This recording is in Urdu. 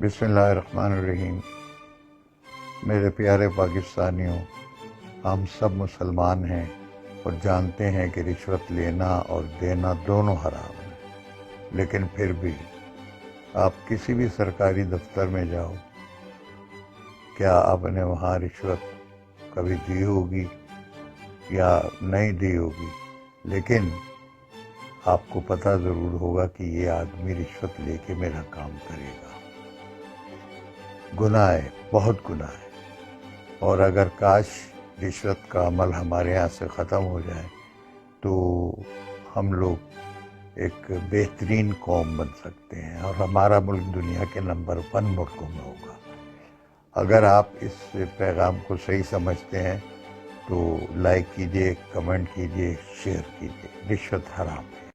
بسم اللہ الرحمن الرحیم۔ میرے پیارے پاکستانیوں، ہم سب مسلمان ہیں اور جانتے ہیں کہ رشوت لینا اور دینا دونوں حرام ہیں، لیکن پھر بھی آپ کسی بھی سرکاری دفتر میں جاؤ، کیا آپ نے وہاں رشوت کبھی دی ہوگی یا نہیں دی ہوگی، لیکن آپ کو پتہ ضرور ہوگا کہ یہ آدمی رشوت لے کے میرا کام کرے گا۔ گناہ ہے، بہت گناہ ہے، اور اگر کاش رشوت کا عمل ہمارے یہاں سے ختم ہو جائے تو ہم لوگ ایک بہترین قوم بن سکتے ہیں اور ہمارا ملک دنیا کے نمبر 1 ملکوں میں ہوگا۔ اگر آپ اس پیغام کو صحیح سمجھتے ہیں تو لائک کیجئے، کمنٹ کیجئے، شیئر کیجئے۔ رشوت حرام ہے۔